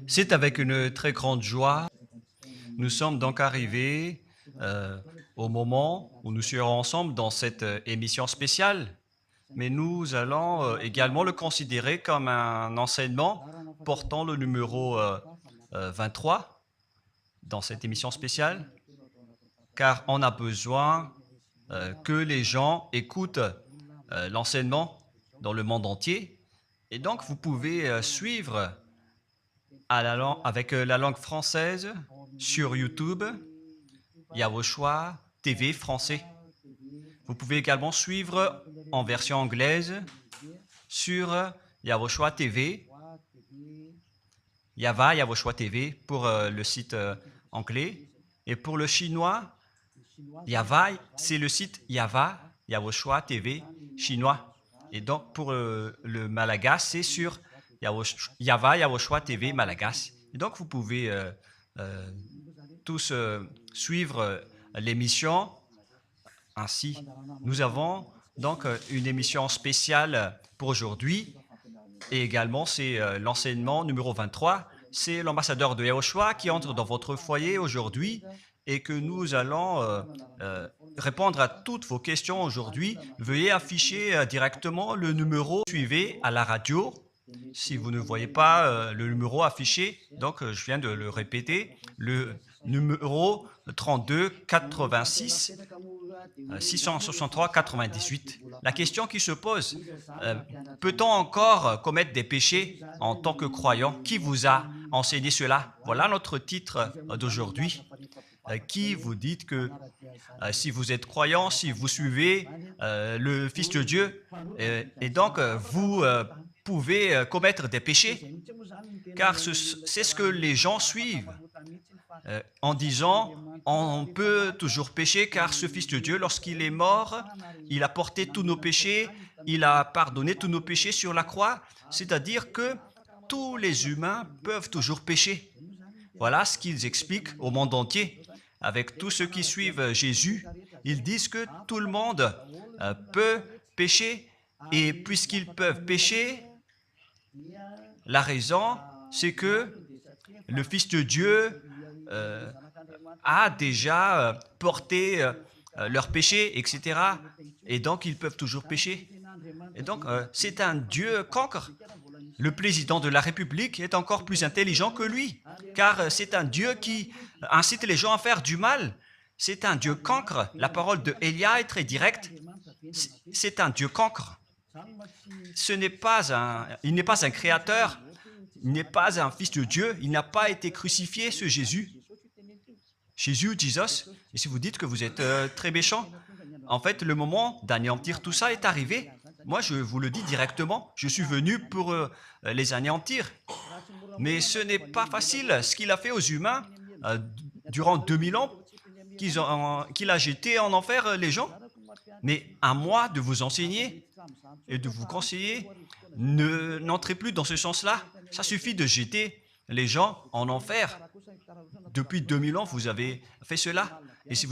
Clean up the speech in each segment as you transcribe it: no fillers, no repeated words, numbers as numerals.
C'est avec une très grande joie. Nous sommes donc arrivés au moment où nous serons ensemble dans cette émission spéciale, mais nous allons également le considérer comme un enseignement portant le numéro 23 dans cette émission spéciale, car on a besoin que les gens écoutent l'enseignement dans le monde entier. Et donc, vous pouvez suivre avec la langue française sur YouTube, Yawoshua TV français. Vous pouvez également suivre en version anglaise sur Yawoshua TV, Yawoshua TV pour le site anglais. Et pour le chinois, Yava, c'est le site Yawoshua TV chinois. Et donc pour le malagasy, c'est sur Yawoshua TV malagasy. Et donc vous pouvez tous suivre l'émission ainsi. Nous avons donc une émission spéciale pour aujourd'hui et également c'est l'enseignement numéro 23. C'est l'ambassadeur de Yawoshua qui entre dans votre foyer aujourd'hui et que nous allons répondre à toutes vos questions aujourd'hui. Veuillez afficher directement le numéro suivi à la radio. Si vous ne voyez pas le numéro affiché, donc je viens de le répéter, le numéro 32 86 663 98. La question qui se pose, peut-on encore commettre des péchés en tant que croyant? Qui vous a enseigné cela? Voilà notre titre d'aujourd'hui. Qui vous dit que si vous êtes croyant, si vous suivez le Fils de Dieu, et donc vous pouvez commettre des péchés, car c'est ce que les gens suivent en disant on peut toujours pécher car ce Fils de Dieu, lorsqu'il est mort, il a porté tous nos péchés, il a pardonné tous nos péchés sur la croix, c'est-à-dire que tous les humains peuvent toujours pécher. Voilà ce qu'ils expliquent au monde entier. Avec tous ceux qui suivent Jésus, ils disent que tout le monde peut pécher et puisqu'ils peuvent pécher, la raison, c'est que le Fils de Dieu a déjà porté leurs péchés, etc. Et donc, ils peuvent toujours pécher. Et donc, c'est un Dieu cancre. Le président de la République est encore plus intelligent que lui, car c'est un Dieu qui incite les gens à faire du mal. C'est un Dieu cancre. La parole de Élia est très directe. C'est un Dieu cancre. Il n'est pas un créateur, il n'est pas un fils de Dieu, il n'a pas été crucifié, ce Jésus. Jesus. Et si vous dites que vous êtes très méchant, en fait, le moment d'anéantir tout ça est arrivé. Moi, je vous le dis directement, je suis venu pour les anéantir. Mais ce n'est pas facile. Ce qu'il a fait aux humains durant 2000 ans, qu'il a jeté en enfer les gens. Mais à moi de vous enseigner et de vous conseiller, n'entrez plus dans ce sens-là. Ça suffit de jeter les gens en enfer. Depuis 2000 ans, vous avez fait cela. Et si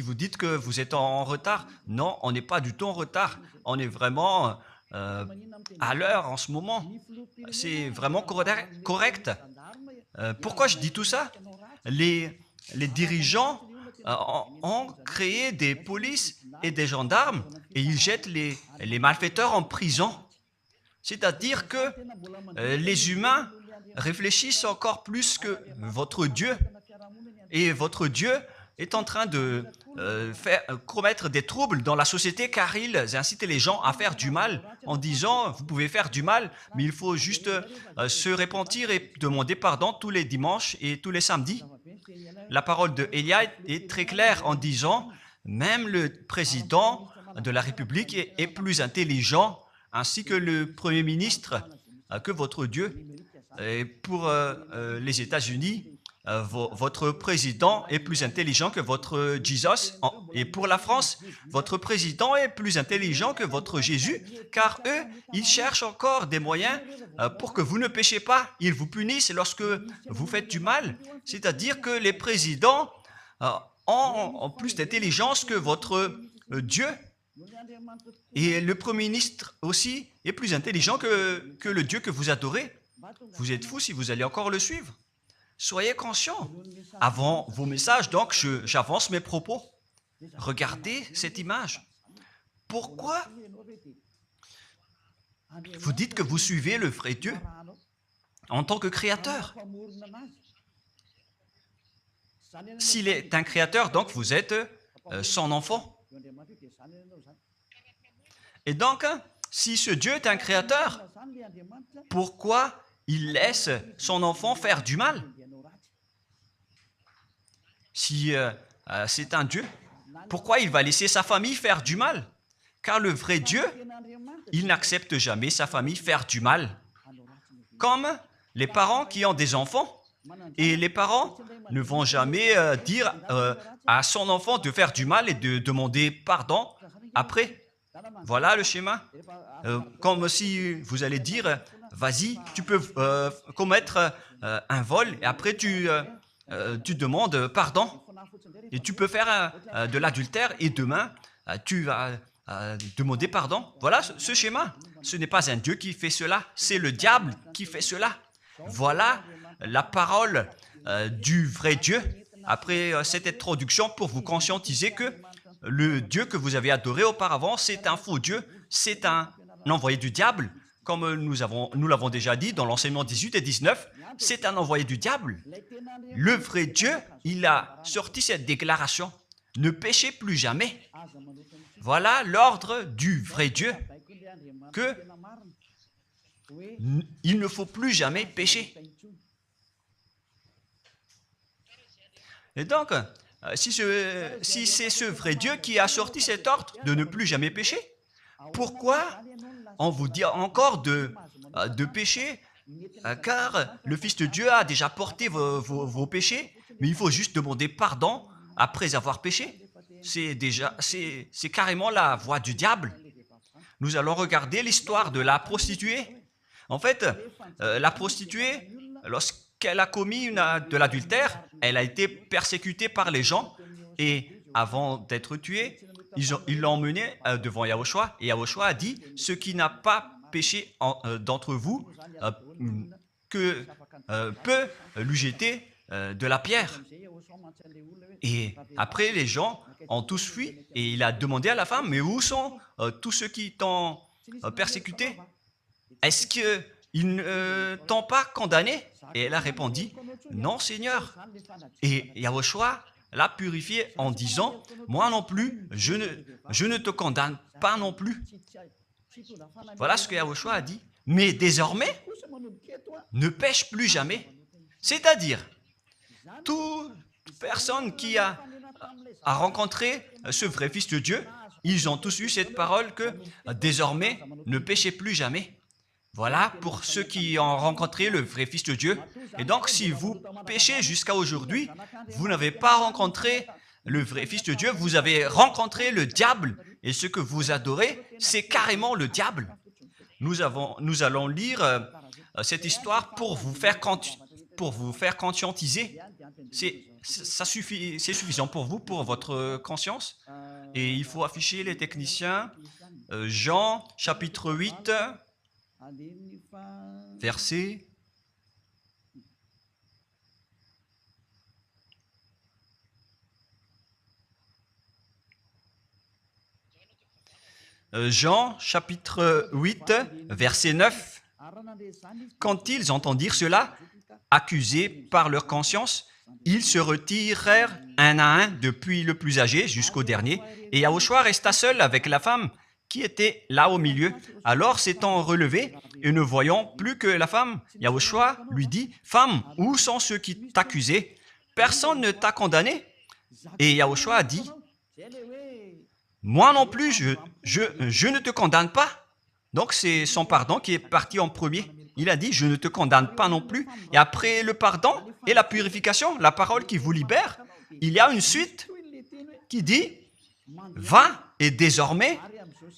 vous dites que vous êtes en retard, non, on n'est pas du tout en retard. On est vraiment à l'heure en ce moment. C'est vraiment correct. Pourquoi je dis tout ça? Les dirigeants ont créé des polices et des gendarmes et ils jettent les malfaiteurs en prison. C'est-à-dire que les humains réfléchissent encore plus que votre Dieu. Et votre Dieu est en train de commettre des troubles dans la société car ils incitent les gens à faire du mal en disant vous pouvez faire du mal, mais il faut juste se repentir et demander pardon tous les dimanches et tous les samedis. La parole de Élia est très claire en disant même le président de la République est plus intelligent ainsi que le Premier ministre que votre Dieu. Et pour les États-Unis, votre président est plus intelligent que votre Jesus. Et pour la France, votre président est plus intelligent que votre Jésus, car eux, ils cherchent encore des moyens pour que vous ne péchiez pas. Ils vous punissent lorsque vous faites du mal. C'est-à-dire que les présidents ont plus d'intelligence que votre Dieu. Et le Premier ministre aussi est plus intelligent que le Dieu que vous adorez. Vous êtes fous si vous allez encore le suivre. Soyez conscients. Avant vos messages, donc, j'avance mes propos. Regardez cette image. Pourquoi vous dites que vous suivez le vrai Dieu en tant que créateur? S'il est un créateur, donc vous êtes son enfant. Et donc, si ce Dieu est un créateur, pourquoi il laisse son enfant faire du mal? Si c'est un Dieu, pourquoi il va laisser sa famille faire du mal? Car le vrai Dieu, il n'accepte jamais sa famille faire du mal. Comme les parents qui ont des enfants, et les parents ne vont jamais dire à son enfant de faire du mal et de demander pardon après. Voilà le schéma. Comme si vous allez dire, vas-y, tu peux commettre un vol et après tu demandes pardon. Et tu peux faire de l'adultère et demain, tu vas demander pardon. Voilà ce schéma. Ce n'est pas un Dieu qui fait cela, c'est le diable qui fait cela. Voilà la parole du vrai Dieu. Après cette introduction, pour vous conscientiser que le Dieu que vous avez adoré auparavant, c'est un faux Dieu, c'est un envoyé du diable. Comme nous l'avons déjà dit dans l'enseignement 18 et 19, c'est un envoyé du diable. Le vrai Dieu, il a sorti cette déclaration. Ne péchez plus jamais. Voilà l'ordre du vrai Dieu, que il ne faut plus jamais pécher. Et donc, si c'est ce vrai Dieu qui a sorti cet ordre de ne plus jamais pécher, pourquoi on vous dit encore de pécher? Car le Fils de Dieu a déjà porté vos péchés, mais il faut juste demander pardon après avoir péché. C'est carrément la voie du diable. Nous allons regarder l'histoire de la prostituée. En fait, la prostituée, lorsqu'elle a commis de l'adultère, elle a été persécutée par les gens et avant d'être tuée, ils l'ont emmenée devant Yahushua et Yahushua a dit « Ce qui n'a pas péché d'entre vous peut lui jeter de la pierre. » Et après, les gens ont tous fui et il a demandé à la femme « Mais où sont tous ceux qui t'ont persécuté? Est-ce qu'ils ne t'ont pas condamné ?» Et elle a répondu « Non, Seigneur. » Et Yahushua l'a purifié en disant « Moi non plus, je ne te condamne pas non plus. » Voilà ce que Yahushua a dit. Mais désormais, ne pêche plus jamais. C'est-à-dire, toute personne qui a rencontré ce vrai Fils de Dieu, ils ont tous eu cette parole que désormais, ne péchez plus jamais. Voilà pour ceux qui ont rencontré le vrai Fils de Dieu. Et donc, si vous péchez jusqu'à aujourd'hui, vous n'avez pas rencontré le vrai Fils de Dieu, vous avez rencontré le diable. Et ce que vous adorez, c'est carrément le diable. Nous allons lire cette histoire pour vous faire conscientiser. C'est suffisant pour vous, pour votre conscience. Et il faut afficher les techniciens. Jean, chapitre 8, verset... Jean, chapitre 8, verset 9. Quand ils entendirent cela, accusés par leur conscience, ils se retirèrent un à un, depuis le plus âgé jusqu'au dernier, et Yahushua resta seul avec la femme qui était là au milieu. Alors, s'étant relevé et ne voyant plus que la femme, Yahushua lui dit, « Femme, où sont ceux qui t'accusaient? Personne ne t'a condamné ?» Et Yahushua a dit, « Moi non plus, je ne te condamne pas. » Donc, c'est son pardon qui est parti en premier. Il a dit, « Je ne te condamne pas non plus. » Et après le pardon et la purification, la parole qui vous libère, il y a une suite qui dit, « Va et désormais,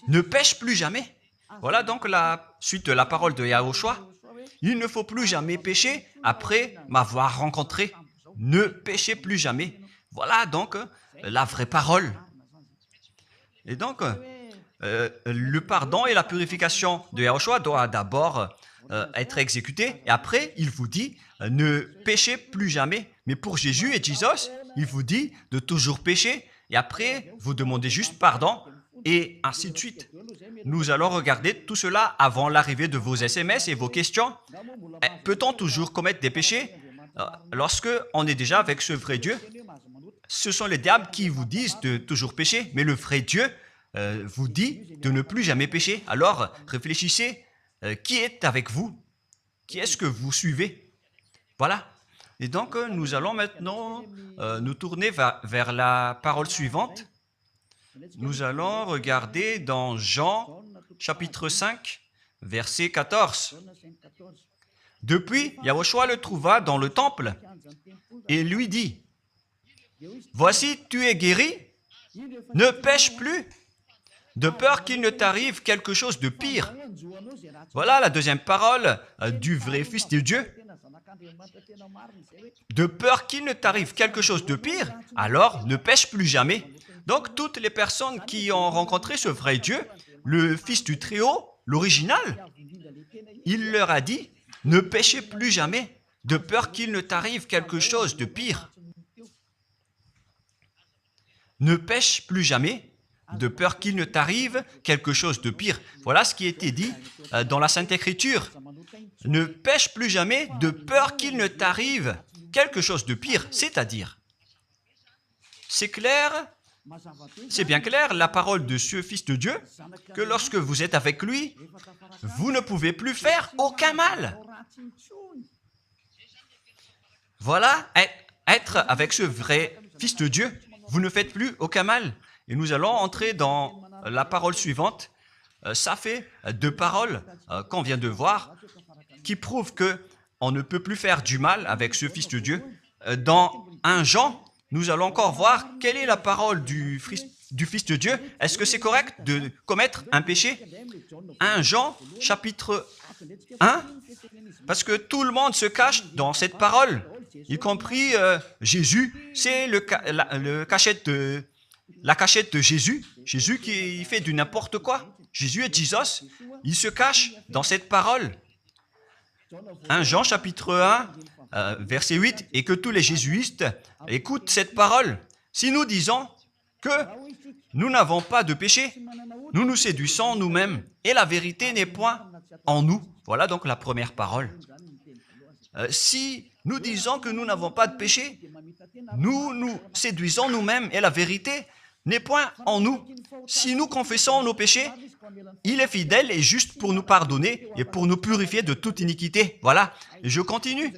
ne pêche plus jamais. » Voilà donc la suite de la parole de Yahushua. Il ne faut plus jamais pécher après m'avoir rencontré. Ne péchez plus jamais. Voilà donc la vraie parole. Et donc, le pardon et la purification de Yahushua doivent d'abord être exécuté. Et après, il vous dit, ne péchez plus jamais. Mais pour Jésus et Jesus, il vous dit de toujours pécher. Et après, vous demandez juste pardon et ainsi de suite. Nous allons regarder tout cela avant l'arrivée de vos SMS et vos questions. Peut-on toujours commettre des péchés lorsque on est déjà avec ce vrai Dieu? Ce sont les diables qui vous disent de toujours pécher, mais le vrai Dieu vous dit de ne plus jamais pécher. Alors, réfléchissez, qui est avec vous? Qui est-ce que vous suivez? Voilà. Et donc, nous allons maintenant nous tourner vers la parole suivante. Nous allons regarder dans Jean, chapitre 5, verset 14. Depuis, Yahushua le trouva dans le temple et lui dit, « Voici, tu es guéri, ne pêche plus, de peur qu'il ne t'arrive quelque chose de pire. » Voilà la deuxième parole du vrai Fils de Dieu. De peur qu'il ne t'arrive quelque chose de pire, alors ne pêche plus jamais. Donc, toutes les personnes qui ont rencontré ce vrai Dieu, le Fils du Très-Haut, l'original, il leur a dit, ne péchez plus jamais, de peur qu'il ne t'arrive quelque chose de pire. Ne pêche plus jamais, de peur qu'il ne t'arrive quelque chose de pire. Voilà ce qui a été dit dans la Sainte Écriture. Ne pêche plus jamais, de peur qu'il ne t'arrive quelque chose de pire. C'est-à-dire, c'est clair, c'est bien clair, la parole de ce Fils de Dieu, que lorsque vous êtes avec lui, vous ne pouvez plus faire aucun mal. Voilà, être avec ce vrai Fils de Dieu, vous ne faites plus aucun mal. Et nous allons entrer dans la parole suivante. Ça fait deux paroles qu'on vient de voir qui prouvent qu'on ne peut plus faire du mal avec ce Fils de Dieu. Dans 1 Jean, nous allons encore voir quelle est la parole du Fils de Dieu. Est-ce que c'est correct de commettre un péché? 1 Jean, chapitre 1, parce que tout le monde se cache dans cette parole, y compris Jésus. C'est la cachette de Jésus. Jésus qui fait du n'importe quoi. Jésus et Jesus, ils se cachent dans cette parole. 1 Jean, chapitre 1, verset 8, et que tous les jésuites écoutent cette parole. Si nous disons que nous n'avons pas de péché, nous nous séduisons nous-mêmes, et la vérité n'est point en nous. Voilà donc la première parole. Si nous disons que nous n'avons pas de péché, nous nous séduisons nous-mêmes, et la vérité n'est point en nous. Si nous confessons nos péchés, il est fidèle et juste pour nous pardonner et pour nous purifier de toute iniquité. Voilà, et je continue.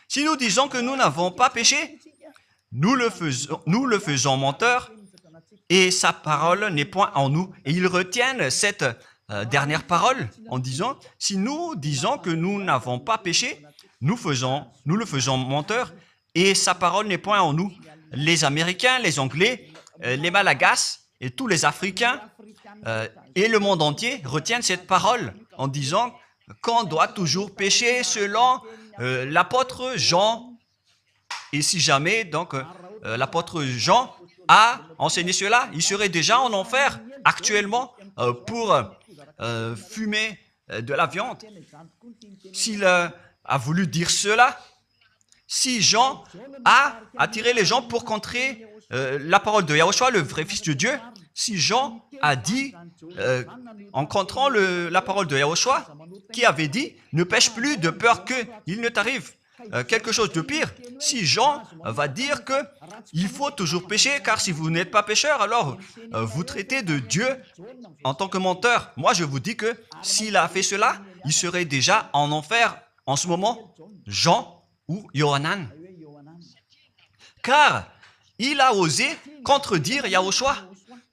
Si nous disons que nous n'avons pas péché, nous le faisons menteur et sa parole n'est point en nous. Et ils retiennent cette dernière parole en disant, si nous disons que nous n'avons pas péché, nous le faisons menteur et sa parole n'est point en nous. Les Américains, les Anglais, les Malagasy et tous les Africains et le monde entier retiennent cette parole en disant qu'on doit toujours pécher selon l'apôtre Jean. Et si jamais donc l'apôtre Jean a enseigné cela, il serait déjà en enfer actuellement pour fumer de la viande. S'il a voulu dire cela, si Jean a attiré les gens pour contrer la parole de Yahushua, le vrai Fils de Dieu, si Jean a dit, en contrant la parole de Yahushua, qui avait dit, ne pêche plus de peur qu'il ne t'arrive quelque chose de pire. Si Jean va dire qu'il faut toujours pécher, car si vous n'êtes pas pécheur, alors vous traitez de Dieu en tant que menteur. Moi, je vous dis que s'il a fait cela, il serait déjà en enfer en ce moment, Jean ou Yohanan. Car il a osé contredire Yahushua.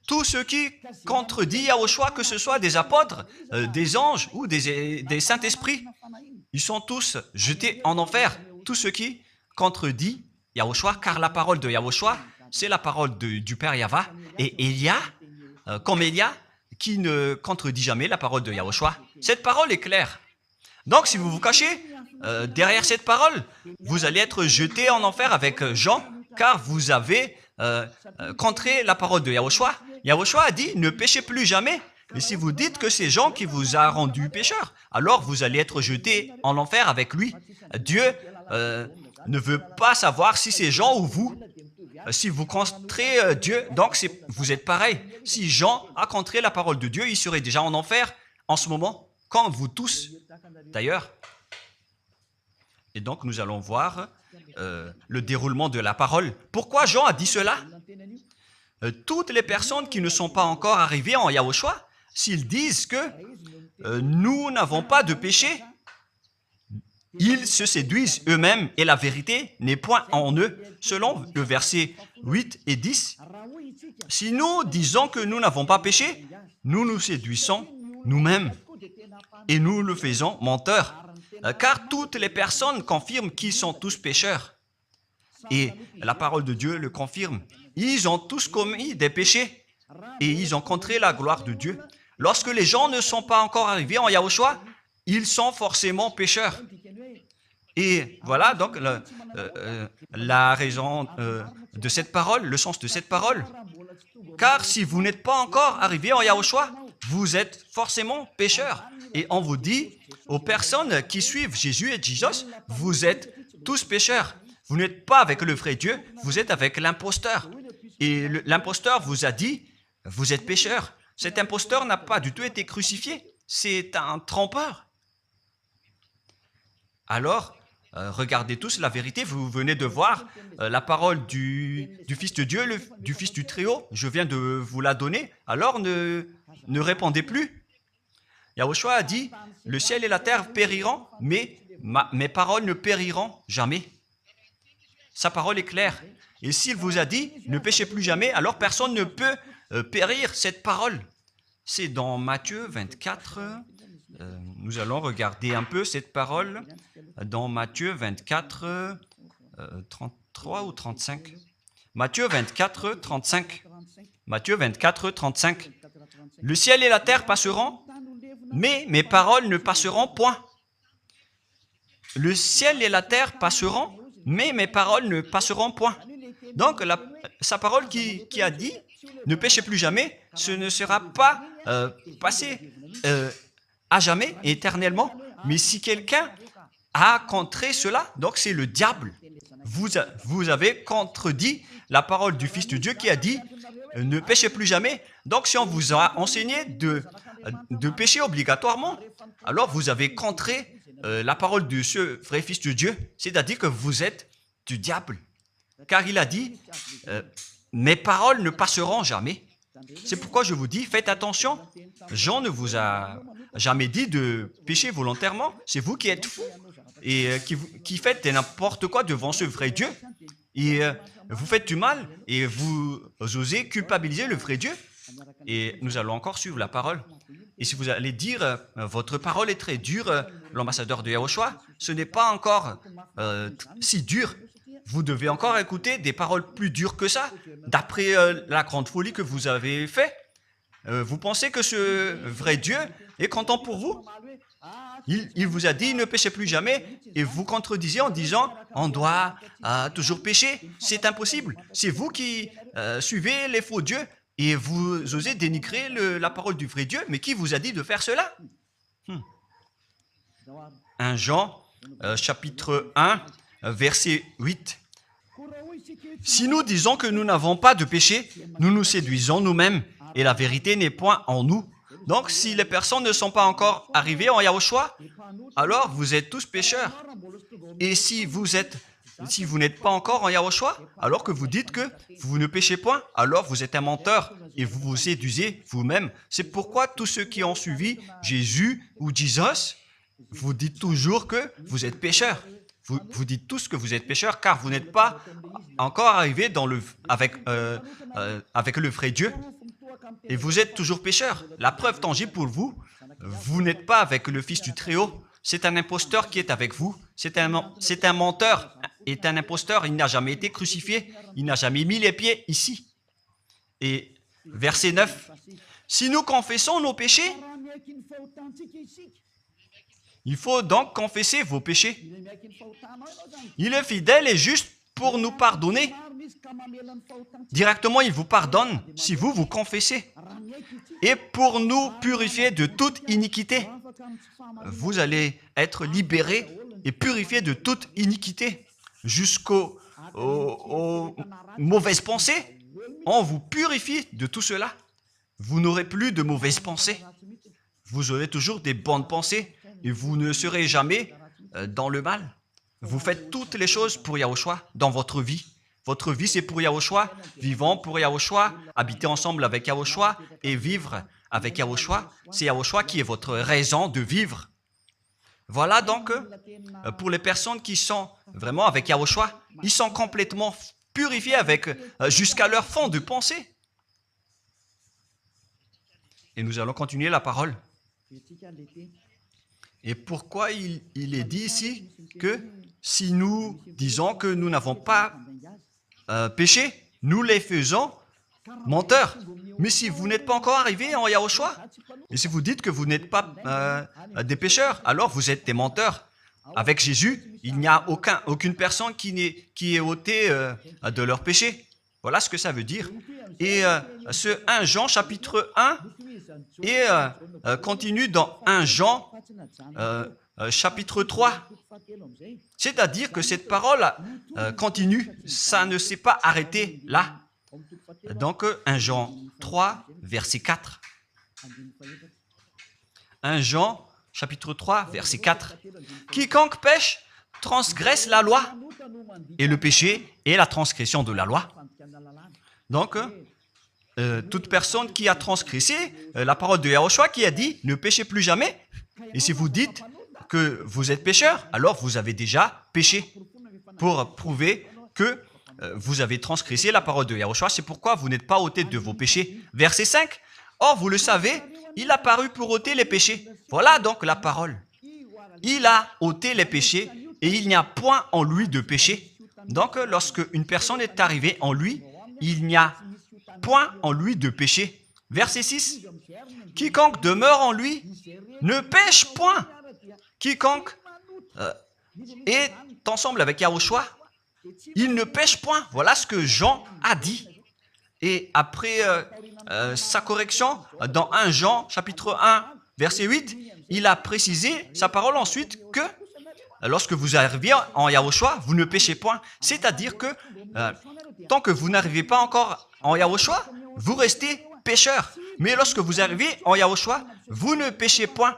Tous ceux qui contredisent Yahushua, que ce soit des apôtres, des anges ou des saints-esprits, ils sont tous jetés en enfer. Tous ceux qui contredisent Yahushua, car la parole de Yahushua, c'est la parole du Père Yahva. Et Élia, comme Élia, qui ne contredit jamais la parole de Yahushua. Cette parole est claire. Donc, si vous vous cachez derrière cette parole, vous allez être jetés en enfer avec Jean, car vous avez contré la parole de Yahushua. Yahushua a dit, ne péchez plus jamais, Mais si vous dites que c'est Jean qui vous a rendu pécheur, alors vous allez être jeté en enfer avec lui. Dieu ne veut pas savoir si c'est Jean ou vous. Si vous contrez Dieu, donc vous êtes pareil. Si Jean a contré la parole de Dieu, il serait déjà en enfer en ce moment, comme vous tous d'ailleurs. Et donc nous allons voir le déroulement de la parole. Pourquoi Jean a dit cela? Toutes les personnes qui ne sont pas encore arrivées en Yahushua, s'ils disent que nous n'avons pas de péché, ils se séduisent eux-mêmes et la vérité n'est point en eux. Selon le verset 8 et 10, si nous disons que nous n'avons pas péché, nous nous séduisons nous-mêmes et nous le faisons menteur. Car toutes les personnes confirment qu'ils sont tous pécheurs. Et la parole de Dieu le confirme. Ils ont tous commis des péchés et ils ont contré la gloire de Dieu. Lorsque les gens ne sont pas encore arrivés en Yahushua, ils sont forcément pécheurs. Et voilà donc la raison de cette parole, le sens de cette parole. Car si vous n'êtes pas encore arrivé en Yahushua, vous êtes forcément pécheurs. Et on vous dit aux personnes qui suivent Jésus et Jesus, vous êtes tous pécheurs. Vous n'êtes pas avec le vrai Dieu, vous êtes avec l'imposteur. Et l'imposteur vous a dit, vous êtes pécheurs. Cet imposteur n'a pas du tout été crucifié. C'est un trompeur. Alors, regardez tous la vérité. Vous venez de voir la parole du Fils de Dieu, du Fils du Très-Haut. Je viens de vous la donner. Alors, ne répondez plus. Yahushua a dit, le ciel et la terre périront, mais mes paroles ne périront jamais. Sa parole est claire. Et s'il vous a dit, ne péchez plus jamais, alors personne ne peut périr cette parole. C'est dans Matthieu 24. Nous allons regarder un peu cette parole dans Matthieu 24, 33 ou 35. Matthieu 24, 35. Matthieu 24, 35. Le ciel et la terre passeront, mais mes paroles ne passeront point. Le ciel et la terre passeront, mais mes paroles ne passeront point. Donc, sa parole qui a dit, ne péchez plus jamais, ce ne sera pas passé à jamais, éternellement. Mais si quelqu'un a contré cela, donc c'est le diable. Vous avez contredit la parole du Fils de Dieu qui a dit, ne péchez plus jamais. Donc, si on vous a enseigné de pécher obligatoirement, alors vous avez contré la parole de ce vrai Fils de Dieu, c'est-à-dire que vous êtes du diable. Car il a dit, mes paroles ne passeront jamais. C'est pourquoi je vous dis, faites attention. Jean ne vous a jamais dit de pécher volontairement. C'est vous qui êtes fous et qui faites n'importe quoi devant ce vrai Dieu. Et vous faites du mal et vous osez culpabiliser le vrai Dieu. Et nous allons encore suivre la parole. Et si vous allez dire, votre parole est très dure, l'ambassadeur de Yahushua, ce n'est pas encore si dur. Vous devez encore écouter des paroles plus dures que ça, d'après la grande folie que vous avez faite. Vous pensez que ce vrai Dieu est content pour vous? Il vous a dit, ne péchez plus jamais, et vous contredisez en disant, on doit toujours pécher. C'est impossible. C'est vous qui suivez les faux dieux, et vous osez dénigrer la parole du vrai Dieu. Mais qui vous a dit de faire cela? 1 Jean, chapitre 1, verset 8. Si nous disons que nous n'avons pas de péché, nous nous séduisons nous-mêmes, et la vérité n'est point en nous. Donc, si les personnes ne sont pas encore arrivées en Yahushua, alors vous êtes tous pécheurs. Et si vous n'êtes pas encore en Yahushua, alors que vous dites que vous ne péchez point, alors vous êtes un menteur et vous vous séduisez vous-même. C'est pourquoi tous ceux qui ont suivi Jésus ou Jesus, vous dites toujours que vous êtes pécheurs. Vous dites tous que vous êtes pécheurs car vous n'êtes pas encore arrivés avec le vrai Dieu. Et vous êtes toujours pécheurs. La preuve tangible pour vous, vous n'êtes pas avec le Fils du Très-Haut. C'est un imposteur qui est avec vous. C'est un menteur. C'est un imposteur. Il n'a jamais été crucifié. Il n'a jamais mis les pieds ici. Et verset 9. Si nous confessons nos péchés, il faut donc confesser vos péchés. Il est fidèle et juste pour nous pardonner. Directement, il vous pardonne si vous confessez. et pour nous purifier de toute iniquité. Vous allez être libérés et purifiés de toute iniquité jusqu'aux mauvaises pensées. On vous purifie de tout cela. Vous n'aurez plus de mauvaises pensées. Vous aurez toujours des bonnes pensées et vous ne serez jamais dans le mal. Vous faites toutes les choses pour Yahushua dans votre vie. Votre vie, c'est pour Yahushua, vivant pour Yahushua, habiter ensemble avec Yahushua et vivre avec Yahushua. C'est Yahushua qui est votre raison de vivre. Voilà donc, pour les personnes qui sont vraiment avec Yahushua, ils sont complètement purifiés avec jusqu'à leur fond de pensée. Et nous allons continuer la parole. Et pourquoi il est dit ici que si nous disons que nous n'avons pas péché, nous les faisons menteurs. Mais si vous n'êtes pas encore arrivé en Yahushua, et si vous dites que vous n'êtes pas des pécheurs, alors vous êtes des menteurs. Avec Jésus, il n'y a aucune personne qui est ôtée de leur péché. Voilà ce que ça veut dire. Et ce 1 Jean chapitre 1 et continue dans 1 Jean chapitre 3. C'est-à-dire que cette parole continue, ça ne s'est pas arrêté là. Donc 1 Jean 3, verset 4. 1 Jean chapitre 3, verset 4. Quiconque pêche transgresse la loi, et le péché est la transgression de la loi. Donc, toute personne qui a transgressé la parole de Yahushua qui a dit « Ne péchez plus jamais ». Et si vous dites que vous êtes pécheur, alors vous avez déjà péché pour prouver que vous avez transgressé la parole de Yahushua. C'est pourquoi vous n'êtes pas ôté de vos péchés. Verset 5. Or, vous le savez, il a paru pour ôter les péchés. Voilà donc la parole. Il a ôté les péchés et il n'y a point en lui de péché. Donc, lorsque une personne est arrivée en lui, il n'y a point en lui de péché. Verset 6. Quiconque demeure en lui ne pêche point. Quiconque est ensemble avec Yahushua, il ne pêche point. Voilà ce que Jean a dit. Et après sa correction, dans 1 Jean, chapitre 1, verset 8, il a précisé sa parole ensuite que lorsque vous arrivez en Yahushua, vous ne péchez point. C'est-à-dire que tant que vous n'arrivez pas encore en Yahushua, vous restez pécheur. Mais lorsque vous arrivez en Yahushua, vous ne péchez point.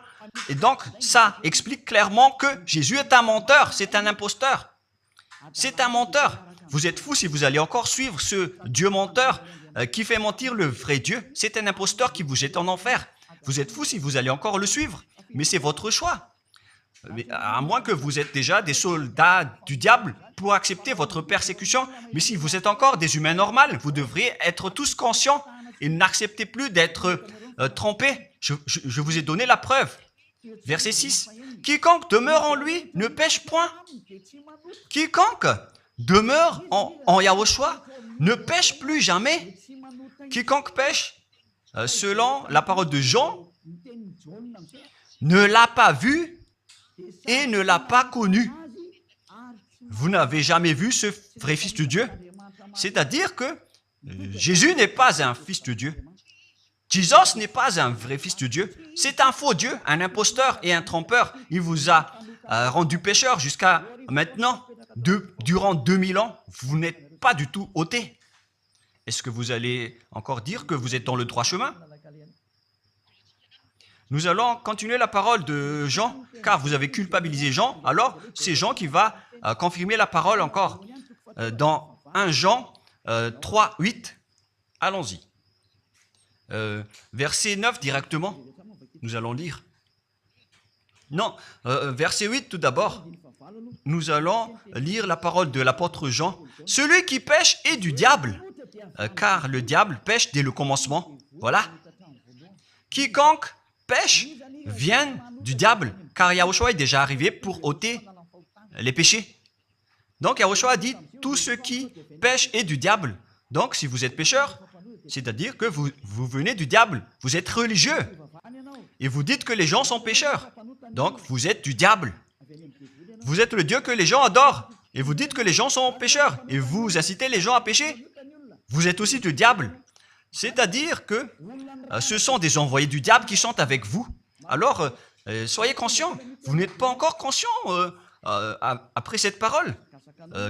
Et donc, ça explique clairement que Jésus est un menteur, c'est un imposteur. C'est un menteur. Vous êtes fou si vous allez encore suivre ce Dieu menteur qui fait mentir le vrai Dieu. C'est un imposteur qui vous jette en enfer. Vous êtes fou si vous allez encore le suivre. Mais c'est votre choix. Mais à moins que vous êtes déjà des soldats du diable pour accepter votre persécution. Mais si vous êtes encore des humains normaux, vous devriez être tous conscients et n'acceptez plus d'être trompés. Je vous ai donné la preuve. Verset 6. Quiconque demeure en lui ne pêche point. Quiconque demeure en Yahushua ne pêche plus jamais. Quiconque pêche, selon la parole de Jean, ne l'a pas vu et ne l'a pas connu. Vous n'avez jamais vu ce vrai Fils de Dieu. C'est-à-dire que Jésus n'est pas un Fils de Dieu. Jésus n'est pas un vrai Fils de Dieu. C'est un faux Dieu, un imposteur et un trompeur. Il vous a rendu pécheur jusqu'à maintenant. Durant 2000 ans, vous n'êtes pas du tout ôté. Est-ce que vous allez encore dire que vous êtes dans le droit chemin? Nous allons continuer la parole de Jean, car vous avez culpabilisé Jean. Alors, c'est Jean qui va confirmer la parole encore. Dans 1 Jean 3, 8, allons-y. Verset 9 directement, nous allons lire. Non, verset 8 tout d'abord. Nous allons lire la parole de l'apôtre Jean. Celui qui pêche est du diable, car le diable pêche dès le commencement. Voilà. Quiconque pêche vient du diable, car Yahushua est déjà arrivé pour ôter les péchés. Donc Yahushua a dit, tout ce qui pêche est du diable. Donc si vous êtes pécheur, c'est-à-dire que vous venez du diable, vous êtes religieux, et vous dites que les gens sont pécheurs. Donc vous êtes du diable. Vous êtes le Dieu que les gens adorent, et vous dites que les gens sont pécheurs, et vous incitez les gens à pécher. Vous êtes aussi du diable. C'est-à-dire que ce sont des envoyés du diable qui sont avec vous. Alors, soyez conscients. Vous n'êtes pas encore conscients après cette parole.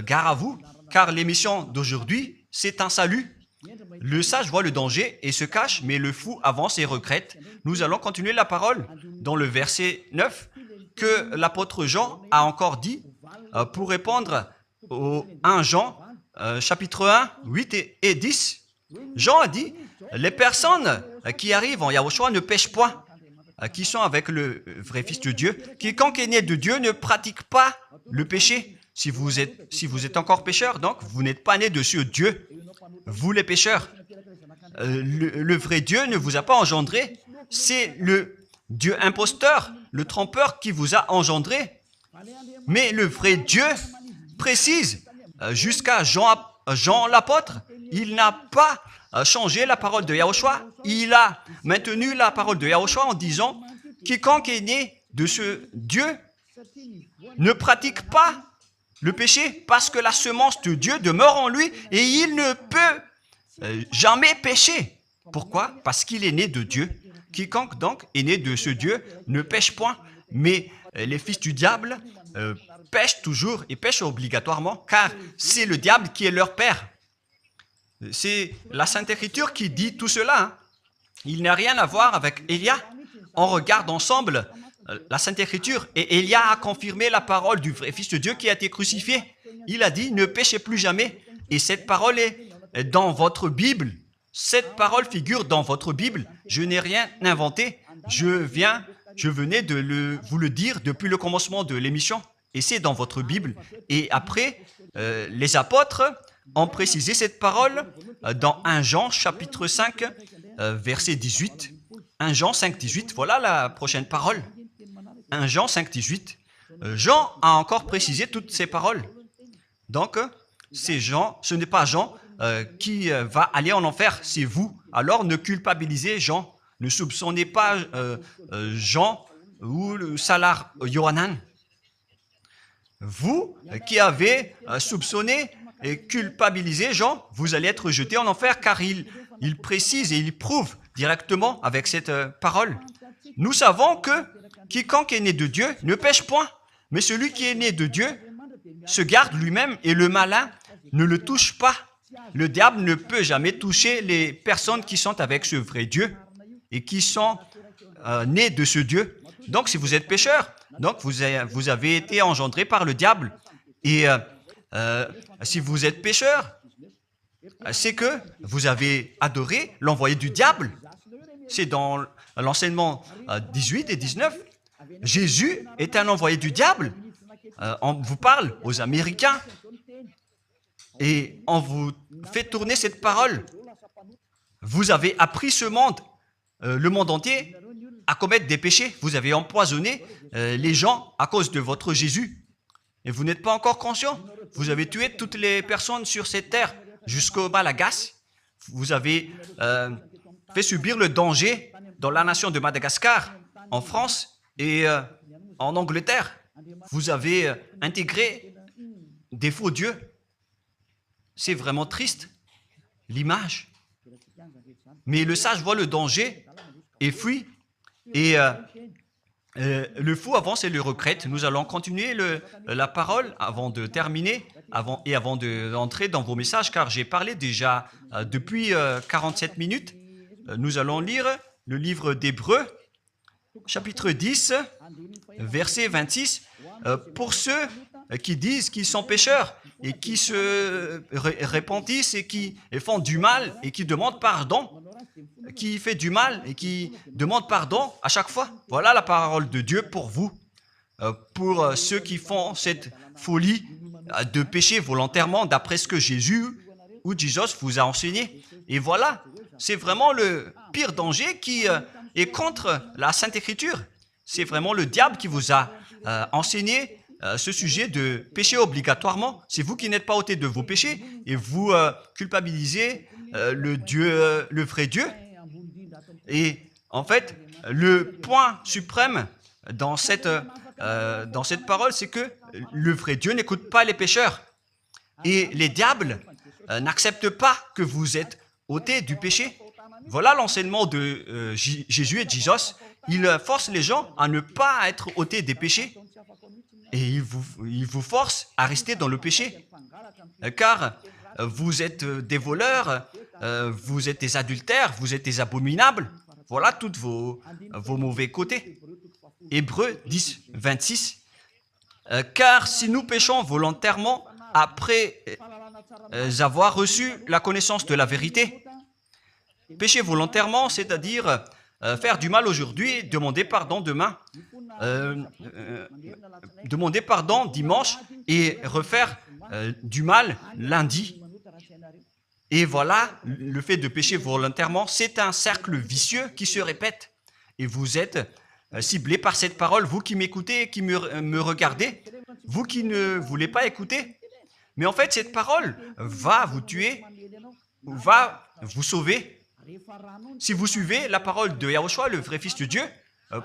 Gare à vous, car l'émission d'aujourd'hui, c'est un salut. Le sage voit le danger et se cache, mais le fou avance et regrette. Nous allons continuer la parole dans le verset 9 que l'apôtre Jean a encore dit pour répondre au 1 Jean, chapitre 1, 8 et 10. Jean a dit, les personnes qui arrivent en Yahushua ne pêchent point, qui sont avec le vrai Fils de Dieu. Quiconque est né de Dieu ne pratique pas le péché. Si vous êtes encore pécheur, donc vous n'êtes pas né de ce Dieu. Vous les pécheurs, le vrai Dieu ne vous a pas engendré. C'est le Dieu imposteur, le trompeur qui vous a engendré. Mais le vrai Dieu précise, jusqu'à Jean l'apôtre, il n'a pas changé la parole de Yahushua. Il a maintenu la parole de Yahushua en disant, quiconque est né de ce Dieu ne pratique pas le péché parce que la semence de Dieu demeure en lui et il ne peut jamais pécher. Pourquoi? Parce qu'il est né de Dieu. Quiconque donc est né de ce Dieu ne pêche point. Mais les fils du diable pêchent toujours et pêchent obligatoirement car c'est le diable qui est leur père. C'est la Sainte Écriture qui dit tout cela. Hein. Il n'a rien à voir avec Élia. On regarde ensemble la Sainte Écriture et Élia a confirmé la parole du vrai Fils de Dieu qui a été crucifié. Il a dit, ne péchez plus jamais. Et cette parole est dans votre Bible. Cette parole figure dans votre Bible. Je n'ai rien inventé. Je venais de vous le dire depuis le commencement de l'émission. Et c'est dans votre Bible. Et après, les apôtres ont précisé cette parole dans 1 Jean, chapitre 5, verset 18. 1 Jean 5, 18. Voilà la prochaine parole. 1 Jean 5, 18. Jean a encore précisé toutes ces paroles. Donc, c'est Jean, ce n'est pas Jean qui va aller en enfer, c'est vous. Alors, ne culpabilisez Jean. Ne soupçonnez pas Jean ou le Salar Yohanan. Vous qui avez soupçonné et culpabilisé Jean, vous allez être jeté en enfer car il précise et il prouve directement avec cette parole. Nous savons que quiconque est né de Dieu ne pêche point, mais celui qui est né de Dieu se garde lui-même et le malin ne le touche pas. Le diable ne peut jamais toucher les personnes qui sont avec ce vrai Dieu et qui sont nées de ce Dieu. Donc, si vous êtes pécheur, donc vous avez été engendré par le diable. Et si vous êtes pécheur, c'est que vous avez adoré l'envoyé du diable. C'est dans l'enseignement 18 et 19. Jésus est un envoyé du diable. On vous parle aux Américains et on vous fait tourner cette parole. Vous avez appris ce monde, le monde entier, à commettre des péchés. Vous avez empoisonné les gens à cause de votre Jésus. Et vous n'êtes pas encore conscient. Vous avez tué toutes les personnes sur cette terre jusqu'au Malagasy. Vous avez fait subir le danger dans la nation de Madagascar, en France et en Angleterre. Vous avez intégré des faux dieux. C'est vraiment triste, l'image. Mais le sage voit le danger et fuit. Et le fou avance et le regrette. Nous allons continuer la parole avant de terminer, avant d'entrer dans vos messages, car j'ai parlé déjà depuis 47 minutes. Nous allons lire le livre d'Hébreux, chapitre 10, verset 26. Pour ceux qui disent qu'ils sont pécheurs et qui se repentissent et qui font du mal et qui demandent pardon, qui fait du mal et qui demande pardon à chaque fois. Voilà la parole de Dieu pour vous, pour ceux qui font cette folie de pécher volontairement d'après ce que Jésus ou Jesus vous a enseigné. Et voilà, c'est vraiment le pire danger qui est contre la Sainte Écriture. C'est vraiment le diable qui vous a enseigné ce sujet de péché obligatoirement. C'est vous qui n'êtes pas ôté de vos péchés et vous culpabilisez le vrai Dieu. Et en fait, le point suprême dans cette parole, c'est que le vrai Dieu n'écoute pas les pécheurs. Et les diables n'acceptent pas que vous êtes ôtés du péché. Voilà l'enseignement de Jésus et Jesus. Il force les gens à ne pas être ôtés des péchés. Et il vous force à rester dans le péché. Car vous êtes des voleurs, vous êtes des adultères, vous êtes des abominables. Voilà tous vos mauvais côtés. Hébreux 10, 26. Car si nous péchons volontairement après avoir reçu la connaissance de la vérité, pécher volontairement, c'est-à-dire faire du mal aujourd'hui, demander pardon demain, demander pardon dimanche et refaire du mal lundi. Et voilà, le fait de pécher volontairement, c'est un cercle vicieux qui se répète. Et vous êtes ciblé par cette parole, vous qui m'écoutez, qui me regardez, vous qui ne voulez pas écouter. Mais en fait, cette parole va vous tuer, va vous sauver. Si vous suivez la parole de Yahushua, le vrai Fils de Dieu,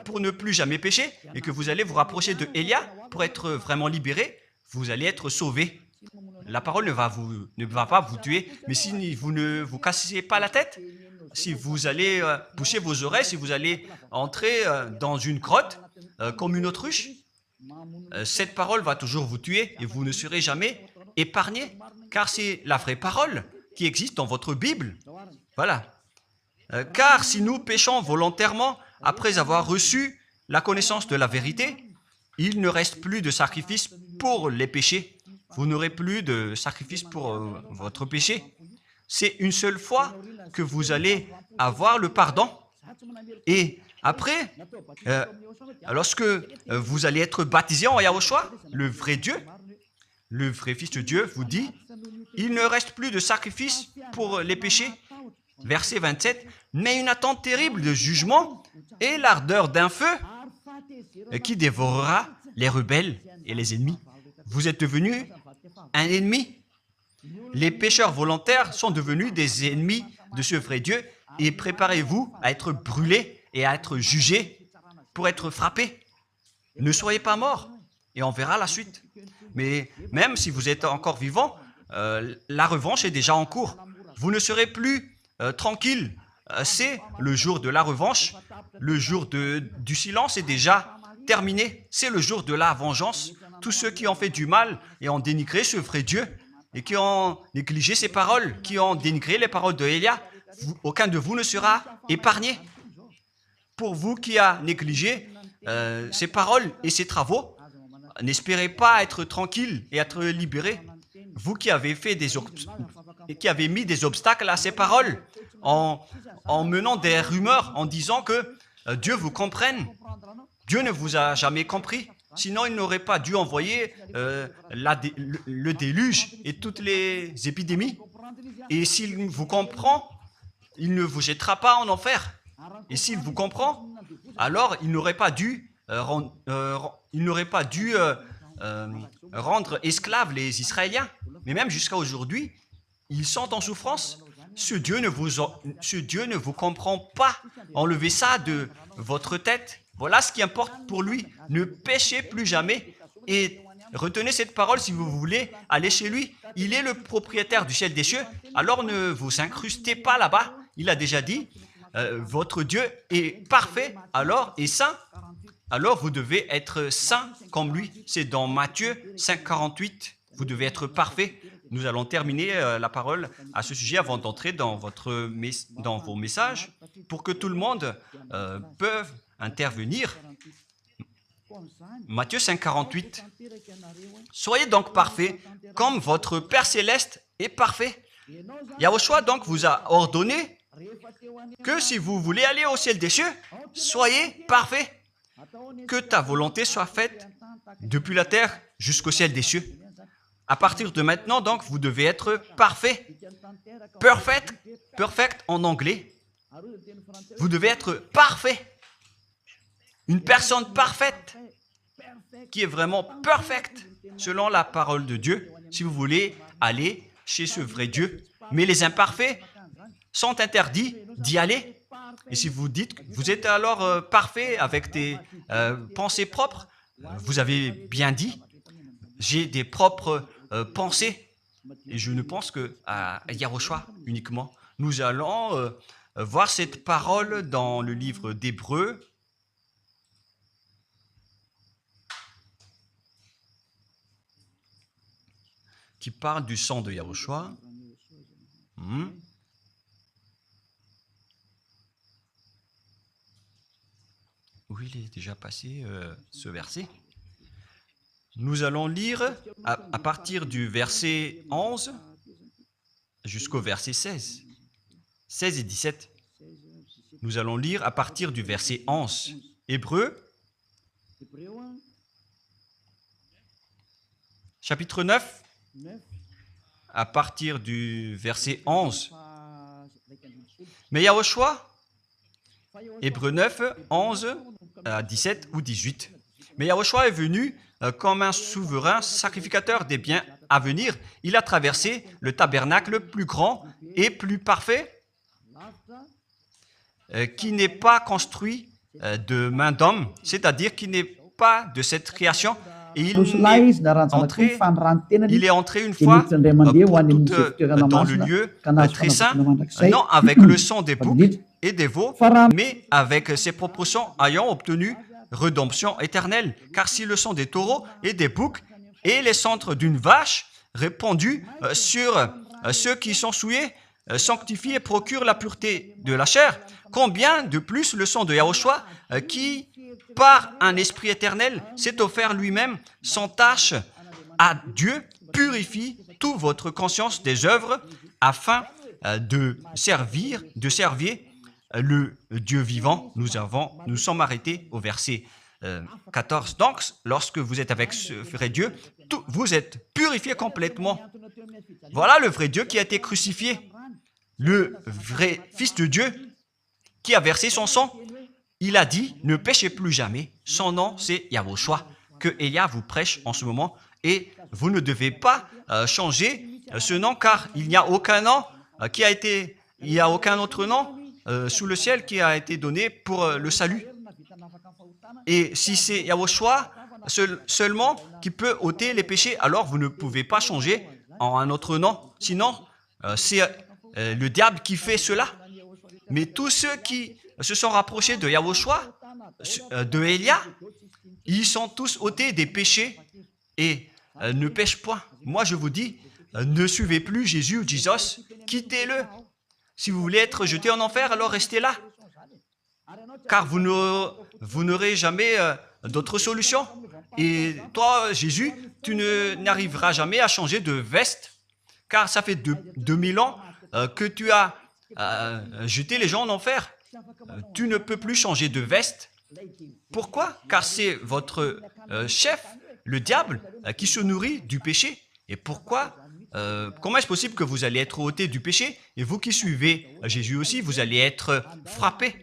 pour ne plus jamais pécher, et que vous allez vous rapprocher de Elia pour être vraiment libéré, vous allez être sauvé. La parole ne va pas vous tuer, mais si vous ne vous cassez pas la tête, si vous allez boucher vos oreilles, si vous allez entrer dans une grotte comme une autruche, cette parole va toujours vous tuer et vous ne serez jamais épargné, car c'est la vraie parole qui existe dans votre Bible. Voilà. Car si nous péchons volontairement après avoir reçu la connaissance de la vérité, il ne reste plus de sacrifice pour les péchés. Vous n'aurez plus de sacrifice pour votre péché. C'est une seule fois que vous allez avoir le pardon. Et après, lorsque vous allez être baptisé en Yahushua, le vrai Dieu, le vrai Fils de Dieu vous dit, il ne reste plus de sacrifice pour les péchés. Verset 27, mais une attente terrible de jugement et l'ardeur d'un feu qui dévorera les rebelles et les ennemis. Vous êtes devenu un ennemi. Les pécheurs volontaires sont devenus des ennemis de ce vrai Dieu et préparez-vous à être brûlés et à être jugés pour être frappés. Ne soyez pas morts et on verra la suite. Mais même si vous êtes encore vivant, la revanche est déjà en cours. Vous ne serez plus tranquille. C'est le jour de la revanche. Le jour du silence est déjà terminé. C'est le jour de la vengeance. Tous ceux qui ont fait du mal et ont dénigré ce vrai Dieu et qui ont négligé ses paroles, qui ont dénigré les paroles de Elia, aucun de vous ne sera épargné. Pour vous qui avez négligé ses paroles et ses travaux, n'espérez pas être tranquille et être libéré. Vous qui avez mis des obstacles à ces paroles en menant des rumeurs, en disant que Dieu vous comprenne. Dieu ne vous a jamais compris. Sinon, il n'aurait pas dû envoyer le déluge et toutes les épidémies. Et s'il vous comprend, il ne vous jettera pas en enfer. Et s'il vous comprend, alors il n'aurait pas dû rendre esclaves les Israéliens. Mais même jusqu'à aujourd'hui, ils sont en souffrance. Ce Dieu ne vous comprend pas. Enlevez ça de votre tête. Voilà ce qui importe pour lui. Ne péchez plus jamais et retenez cette parole si vous voulez aller chez lui. Il est le propriétaire du ciel des cieux. Alors ne vous incrustez pas là-bas. Il a déjà dit, votre Dieu est parfait alors et saint. Alors vous devez être saint comme lui. C'est dans Matthieu 5, 48. Vous devez être parfait. Nous allons terminer la parole à ce sujet avant d'entrer dans vos messages pour que tout le monde peut intervenir. Matthieu 5, 48. Soyez donc parfaits comme votre Père Céleste est parfait. Yahushua donc vous a ordonné que si vous voulez aller au ciel des cieux, soyez parfaits. Que ta volonté soit faite depuis la terre jusqu'au ciel des cieux. À partir de maintenant, donc, vous devez être parfait. Perfect en anglais. Vous devez être parfait. Une personne parfaite qui est vraiment perfecte selon la parole de Dieu si vous voulez aller chez ce vrai Dieu. Mais les imparfaits sont interdits d'y aller. Et si vous dites que vous êtes alors parfait avec des pensées propres, vous avez bien dit, j'ai des propres pensées et je ne pense qu'à Yahushua uniquement. Nous allons voir cette parole dans le livre d'Hébreux. Qui parle du sang de Yahushua. Où il est déjà passé ce verset. Nous allons lire à partir du verset 11 jusqu'au verset 16. 16 et 17. Nous allons lire à partir du verset 11. Hébreux, chapitre 9. À partir du verset 11. Mais Yahushua, Hébreux 9, 11 à 17 ou 18. Mais Yahushua est venu comme un souverain sacrificateur des biens à venir. Il a traversé le tabernacle plus grand et plus parfait, qui n'est pas construit de main d'homme, c'est-à-dire qui n'est pas de cette création. Et il est entré une fois pour toutes dans le lieu très saint, non avec le sang des boucs et des veaux, mais avec ses propres sangs ayant obtenu rédemption éternelle. Car si le sang des taureaux et des boucs et les cendres d'une vache répandus sur ceux qui sont souillés sanctifient et procurent la pureté de la chair, combien de plus le sang de Yahushua qui par un esprit éternel, s'est offert lui-même sans tâche à Dieu, purifie toute votre conscience des œuvres afin de servir le Dieu vivant. Nous sommes arrêtés au verset 14. Donc, lorsque vous êtes avec ce vrai Dieu, vous êtes purifiés complètement. Voilà le vrai Dieu qui a été crucifié, le vrai Fils de Dieu qui a versé son sang. Il a dit, ne péchez plus jamais. Son nom, c'est Yahushua, que Elia vous prêche en ce moment. Et vous ne devez pas changer ce nom, car il n'y a aucun nom il n'y a aucun autre nom sous le ciel qui a été donné pour le salut. Et si c'est Yahushua seulement qui peut ôter les péchés, alors vous ne pouvez pas changer en un autre nom. Sinon, c'est le diable qui fait cela. Mais tous ceux qui se sont rapprochés de Yahushua, de Elia, ils sont tous ôtés des péchés et ne pêchent point. Moi, je vous dis, ne suivez plus Jésus ou Jesus, quittez-le. Si vous voulez être jeté en enfer, alors restez là. Car vous n'aurez jamais d'autre solution. Et toi, Jésus, tu n'arriveras jamais à changer de veste, car ça fait 2000 ans que tu as jeté les gens en enfer. Tu ne peux plus changer de veste. Pourquoi? Car c'est votre chef, le diable, qui se nourrit du péché. Et pourquoi? Comment est-ce possible que vous allez être ôté du péché et vous qui suivez Jésus aussi, vous allez être frappé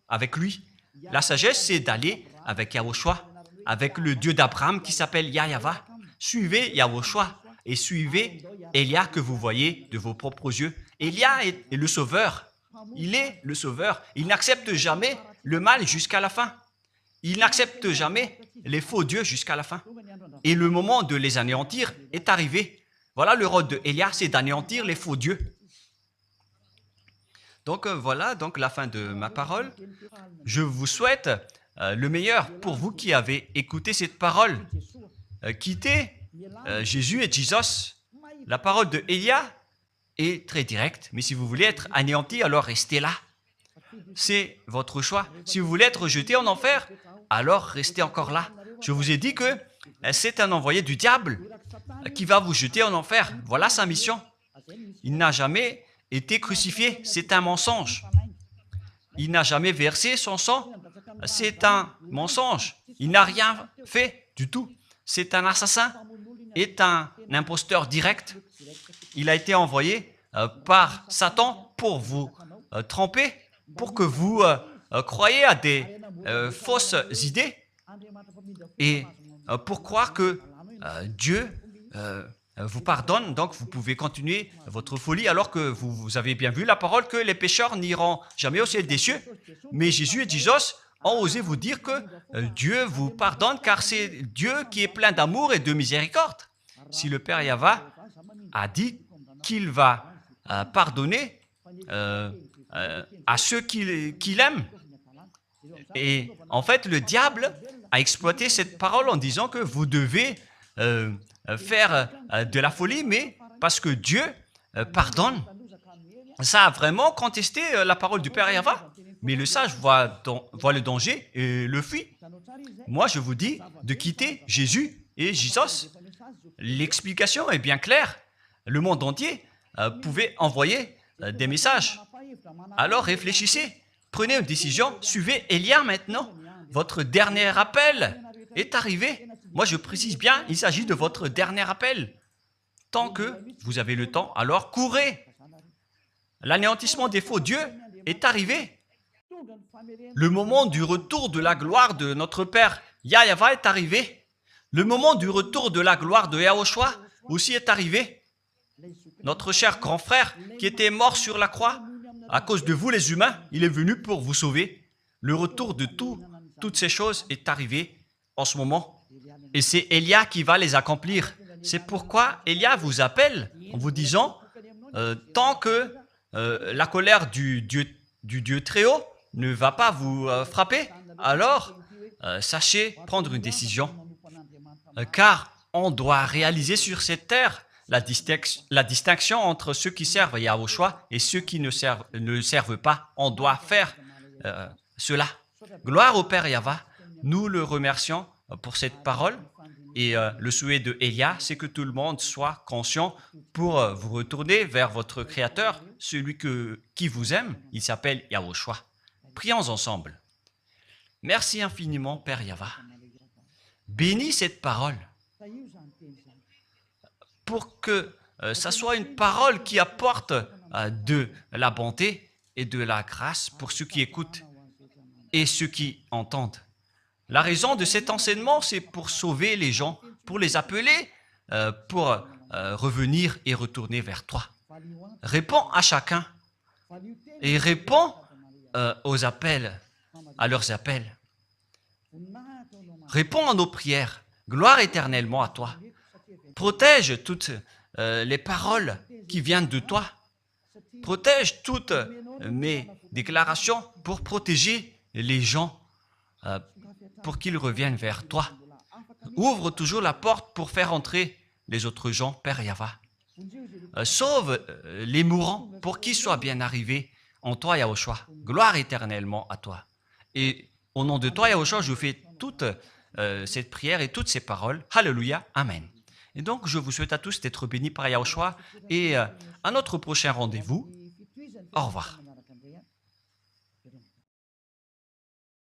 avec lui? La sagesse, c'est d'aller avec Yahushua, avec le Dieu d'Abraham qui s'appelle Yahweh. Suivez Yahushua et suivez Elia que vous voyez de vos propres yeux. Elia est le sauveur. Il est le sauveur. Il n'accepte jamais le mal jusqu'à la fin. Il n'accepte jamais les faux dieux jusqu'à la fin. Et le moment de les anéantir est arrivé. Voilà le rôle de Elia, c'est d'anéantir les faux dieux. Donc voilà donc la fin de ma parole. Je vous souhaite le meilleur pour vous qui avez écouté cette parole. Quittez Jésus et Jesus. La parole de Elia est très directe, mais si vous voulez être anéanti, alors restez là. C'est votre choix. Si vous voulez être jeté en enfer, alors restez encore là. Je vous ai dit que c'est un envoyé du diable qui va vous jeter en enfer. Voilà sa mission. Il n'a jamais été crucifié. C'est un mensonge. Il n'a jamais versé son sang. C'est un mensonge. Il n'a rien fait du tout. C'est un assassin. Est un imposteur direct. Il a été envoyé par Satan pour vous tromper, pour que vous croyiez à des fausses idées et pour croire que Dieu vous pardonne, donc vous pouvez continuer votre folie alors que vous avez bien vu la parole que les pécheurs n'iront jamais au ciel des cieux. Mais Jésus et Jesus ont osé vous dire que Dieu vous pardonne car c'est Dieu qui est plein d'amour et de miséricorde. Si le Père Yahweh a dit qu'il va pardonner à ceux qui l'aiment. Et en fait, le diable a exploité cette parole en disant que vous devez faire de la folie, mais parce que Dieu pardonne. Ça a vraiment contesté la parole du Père Yahva. Mais le sage voit le danger et le fuit. Moi, je vous dis de quitter Jésus et Jésus. L'explication est bien claire. Le monde entier pouvait envoyer des messages. Alors réfléchissez, prenez une décision, suivez Élia maintenant. Votre dernier appel est arrivé. Moi, je précise bien, il s'agit de votre dernier appel. Tant que vous avez le temps, alors courez. L'anéantissement des faux dieux est arrivé. Le moment du retour de la gloire de notre Père Yahva est arrivé. Le moment du retour de la gloire de Yahushua aussi est arrivé. Notre cher grand frère qui était mort sur la croix, à cause de vous les humains, il est venu pour vous sauver. Le retour de toutes ces choses est arrivé en ce moment. Et c'est Élia qui va les accomplir. C'est pourquoi Élia vous appelle en vous disant, tant que la colère du Dieu très haut ne va pas vous frapper, alors sachez prendre une décision. Car on doit réaliser sur cette terre la distinction entre ceux qui servent Yahushua et ceux qui ne servent pas. On doit faire cela. Gloire au Père Yahva. Nous le remercions pour cette parole. Et le souhait de Élia, c'est que tout le monde soit conscient pour vous retourner vers votre Créateur, celui qui vous aime. Il s'appelle Yahushua. Prions ensemble. Merci infiniment, Père Yahva. Bénis cette parole pour que ça soit une parole qui apporte de la bonté et de la grâce pour ceux qui écoutent et ceux qui entendent. La raison de cet enseignement, c'est pour sauver les gens, pour les appeler, pour revenir et retourner vers toi. Réponds à chacun et réponds aux appels, à leurs appels. Réponds à nos prières. Gloire éternellement à toi. Protège toutes les paroles qui viennent de toi. Protège toutes mes déclarations pour protéger les gens, pour qu'ils reviennent vers toi. Ouvre toujours la porte pour faire entrer les autres gens, Père Yahva. Sauve les mourants pour qu'ils soient bien arrivés en toi, Yahushua. Gloire éternellement à toi. Et au nom de toi, Yahushua, je fais toute cette prière et toutes ces paroles. Alléluia. Amen. Et donc, je vous souhaite à tous d'être bénis par Yahushua et à notre prochain rendez-vous. Au revoir.